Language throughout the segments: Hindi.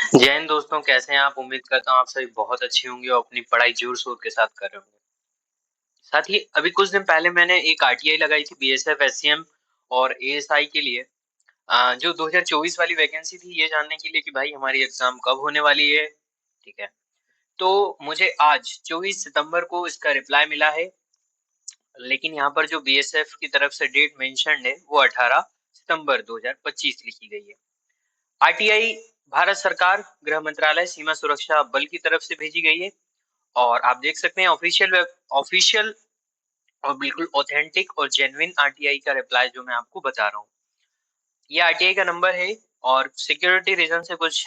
जय हिंद दोस्तों, कैसे हैं आप? उम्मीद करता हूँ आप सभी बहुत अच्छे होंगे और अपनी पढ़ाई जोर-शोर के साथ कर रहे होंगे। साथ ही अभी कुछ दिन पहले मैंने एक आरटीआई लगाई थी बीएसएफ, एससीएम और एएसआई के लिए। जो 2024 वाली वैकेंसी थी ये जानने के लिए कि भाई हमारी एग्ज़ाम कब होने वाली है, ठीक है। तो मुझे आज 24 सितंबर को इसका रिप्लाई मिला है, लेकिन यहाँ पर जो बीएसएफ की तरफ से डेट मेंशन्ड है वो 18 सितंबर 2025 लिखी गई है। आरटीआई भारत सरकार, गृह मंत्रालय, सीमा सुरक्षा बल की तरफ से भेजी गई है। और आप देख सकते हैं ऑफिशियल और बिल्कुल ऑथेंटिक और जेन्युइन आरटीआई का रिप्लाई जो मैं आपको बता रहा हूँ। ये आरटीआई का नंबर है और सिक्योरिटी रीजन से कुछ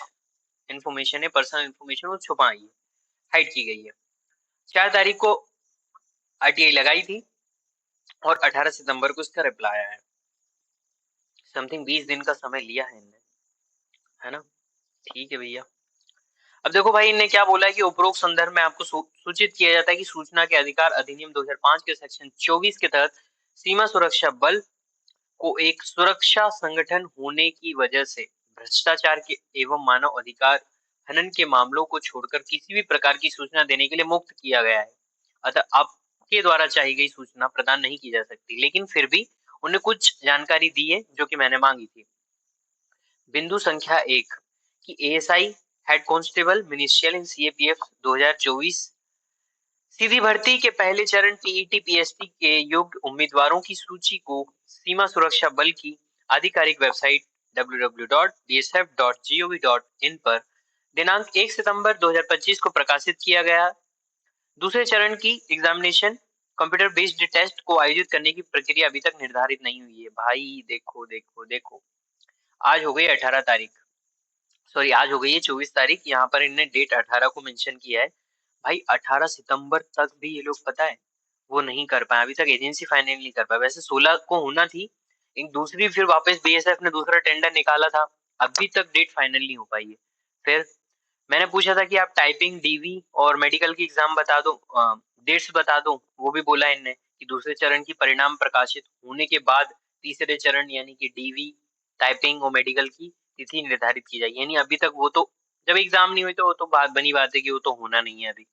इन्फॉर्मेशन है, पर्सनल इन्फॉर्मेशन वो छुपाई है, हाइड की गई है। 4 तारीख को आरटीआई लगाई थी और 18 सितंबर को इसका रिप्लाई आया है। समथिंग 20 दिन का समय लिया है इनने, है ना? ठीक है भैया। अब देखो भाई, इनने क्या बोला है कि उपरोक्त संदर्भ में आपको सूचित किया जाता है कि सूचना के अधिकार अधिनियम 2005 के सेक्शन 24 के तहत सीमा सुरक्षा बल को एक सुरक्षा संगठन होने की वजह से भ्रष्टाचार के एवं मानव अधिकार हनन के मामलों को छोड़कर किसी भी प्रकार की सूचना देने के लिए मुक्त किया गया है। अतः आपके द्वारा चाहिए गई सूचना प्रदान नहीं की जा सकती, लेकिन फिर भी उन्हें कुछ जानकारी दी है जो कि मैंने मांगी थी। बिंदु संख्या 1 कि ASI head constable ministerial in CAPF 2024 सीधी भर्ती के पहले चरण टीईटी पीएसटी के योग्य उम्मीदवारों की सूची को सीमा सुरक्षा बल की आधिकारिक वेबसाइट www.bsf.gov.in पर दिनांक 1 सितंबर 2025 को प्रकाशित किया गया। दूसरे चरण की एग्जामिनेशन कंप्यूटर बेस्ड टेस्ट को आयोजित करने की प्रक्रिया अभी तक निर्धारित नहीं हुई है। भाई देखो देखो देखो, आज हो गई 18 तारीख, सॉरी आज हो गई है 24 तारीख, यहाँ पर इनने डेट 18 को मेंशन किया है। भाई 18 सितंबर तक भी ये लोग, पता है, वो नहीं कर पाए अभी तक, एजेंसी फाइनल नहीं कर पाए। वैसे 16 को होना थी, एक दूसरी फिर वापस बीएसएफ ने दूसरा टेंडर निकाला था, अभी तक डेट फाइनल नहीं हो पाई है। फिर मैंने पूछा था कि आप टाइपिंग, डीवी और मेडिकल की एग्जाम बता दो, डेट्स बता दो, वो भी बोला इनने कि दूसरे चरण की परिणाम प्रकाशित होने के बाद तीसरे चरण यानी कि डीवी, टाइपिंग और मेडिकल की तिथि निर्धारित की जाएगी। यानी अभी तक वो तो, जब एग्जाम नहीं हुई तो वो तो बात बनी बात है कि वो तो होना नहीं है अभी।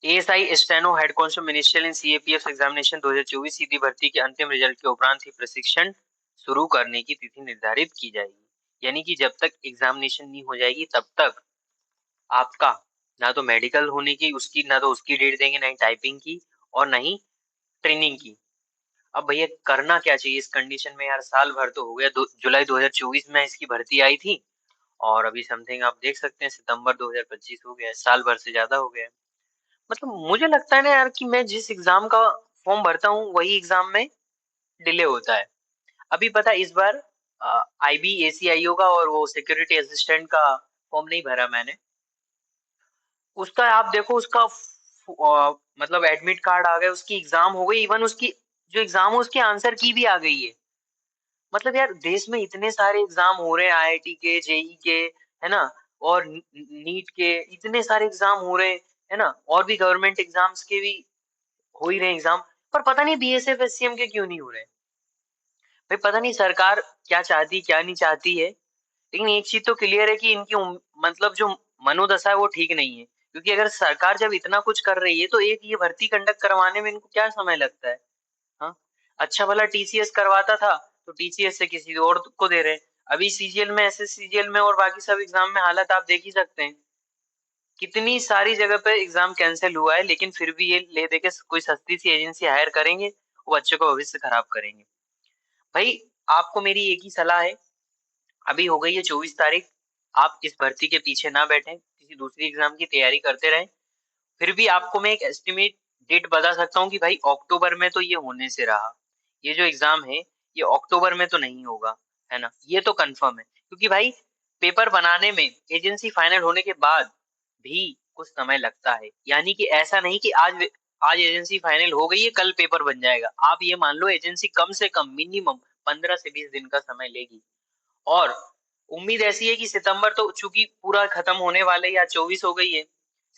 ASI steno head constable ministerial in CAPF examination 2024 सीधी भर्ती के अंतिम रिजल्ट के उपरांत ही प्रशिक्षण शुरू करने की तिथि निर्धारित की जाएगी। यानी कि जब तक एग्जामिनेशन नहीं हो जाएगी तब तक आपका ना तो मेडिकल होने की उसकी, ना तो उसकी डेट देंगे, ना ही टाइपिंग की और ना ही ट्रेनिंग की। अब भैया करना क्या चाहिए इस कंडीशन में यार? साल भर तो हो गया, जुलाई 2024 में इसकी भर्ती आई थी और अभी समथिंग आप देख सकते हैं सितंबर 2025 हो गया है, साल भर से ज्यादा हो गया है। मतलब मुझे लगता है ना यार कि मैं जिस एग्जाम का फॉर्म भरता हूँ वही एग्जाम में डिले होता है। अभी पता है, इस बार आईबीएसीआईओ का और वो सिक्योरिटी असिस्टेंट का फॉर्म नहीं भरा मैंने। उसका आप देखो, उसका मतलब एडमिट कार्ड आ गया, उसकी एग्जाम हो गई, इवन उसकी जो एग्जाम है उसके आंसर की भी आ गई है। मतलब यार देश में इतने सारे एग्जाम हो रहे हैं, आईआईटी के, जेई के, है ना, और नीट के, इतने सारे एग्जाम हो रहे हैं, है ना, और भी गवर्नमेंट एग्जाम्स के भी हो ही रहे एग्जाम, पर पता नहीं बीएसएफ एससीएम के क्यों नहीं हो रहे। भाई पता नहीं सरकार क्या चाहती क्या नहीं चाहती है, लेकिन एक चीज तो क्लियर है कि इनकी मतलब जो मनोदशा है वो ठीक नहीं है। क्योंकि अगर सरकार जब इतना कुछ कर रही है तो एक ये भर्ती कंडक्ट करवाने में इनको क्या समय लगता है? हाँ, अच्छा भला टीसीएस करवाता था तो टीसीएस से किसी और को दे रहे हैं। अभी सीजीएल में, एसएससीजीएल में और बाकी सब एग्जाम में हालत आप देख ही सकते हैं। कितनी सारी जगह पे एग्जाम कैंसिल हुआ है, लेकिन फिर भी ये ले दे के कोई सस्ती सी एजेंसी हायर करेंगे, वो बच्चों का भविष्य खराब करेंगे। भाई आपको मेरी एक ही सलाह है, अभी हो गई है 24 तारीख, आप इस भर्ती के पीछे ना बैठें, किसी दूसरी एग्जाम की तैयारी करते रहें। फिर भी आपको मैं एक एस्टिमेट डेट बता सकता हूँ कि भाई अक्टूबर में तो ये होने से रहा। ये जो एग्जाम है ये अक्टूबर में तो नहीं होगा, है ना, ये तो कंफर्म है। क्योंकि भाई पेपर बनाने में एजेंसी फाइनल होने के बाद भी कुछ समय लगता है। यानी कि ऐसा नहीं कि आज एजेंसी फाइनल हो गई है कल पेपर बन जाएगा। आप ये मान लो एजेंसी कम से कम मिनिमम 15 से 20 दिन का समय लेगी। और उम्मीद ऐसी है कि सितंबर तो चूंकि पूरा खत्म होने वाले, या 24 हो गई है,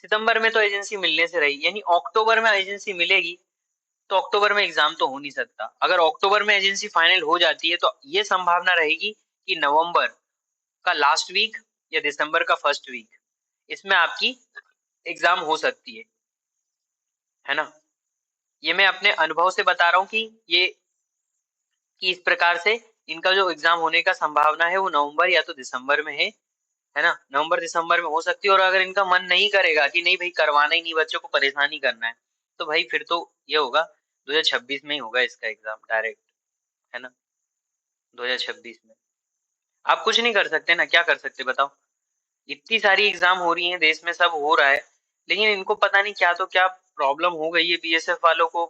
सितंबर में तो एजेंसी मिलने से रही, यानी अक्टूबर में एजेंसी मिलेगी। तो अक्टूबर में एग्जाम तो हो नहीं सकता। अगर अक्टूबर में एजेंसी फाइनल हो जाती है तो ये संभावना रहेगी कि नवंबर का लास्ट वीक या दिसंबर का फर्स्ट वीक, इसमें आपकी एग्जाम हो सकती है ना। ये मैं अपने अनुभव से बता रहा हूँ कि इस प्रकार से इनका जो एग्जाम होने का संभावना है वो नवंबर या तो दिसंबर में है ना, नवंबर दिसंबर में हो सकती है। और अगर इनका मन नहीं करेगा कि नहीं भाई करवाना ही नहीं, बच्चों को परेशानी करना है, तो भाई फिर तो ये होगा 2026 में ही होगा इसका एग्जाम डायरेक्ट, है ना, 2026 में। आप कुछ नहीं कर सकते ना, क्या कर सकते बताओ। इतनी सारी एग्जाम हो रही हैं देश में, सब हो रहा है, लेकिन इनको पता नहीं क्या तो क्या प्रॉब्लम हो गई है बीएसएफ वालों को।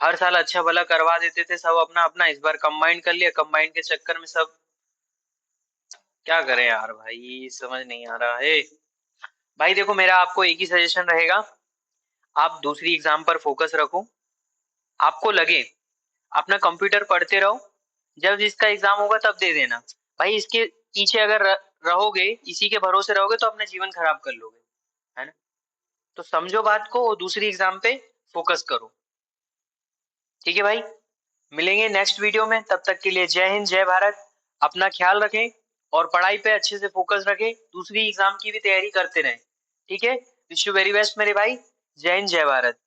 हर साल अच्छा भला करवा देते थे सब अपना अपना, इस बार कंबाइंड कर लिया, कंबाइंड के चक्कर में सब क्या करें यार भाई, समझ नहीं आ रहा है। भाई देखो, मेरा आपको एक ही सजेशन रहेगा, आप दूसरी एग्जाम पर फोकस रखो। आपको लगे अपना कंप्यूटर पढ़ते रहो, जब जिसका एग्जाम होगा तब दे देना। भाई इसके पीछे अगर रहोगे, इसी के भरोसे रहोगे तो अपना जीवन खराब कर लोगे, है ना। तो समझो बात को और दूसरी एग्जाम पे फोकस करो। ठीक है भाई, मिलेंगे नेक्स्ट वीडियो में, तब तक के लिए जय हिंद जय भारत। अपना ख्याल रखें और पढ़ाई पे अच्छे से फोकस रखें, दूसरी एग्जाम की भी तैयारी करते रहें। ठीक है, विश यू वेरी बेस्ट मेरे भाई। जय हिंद जय भारत।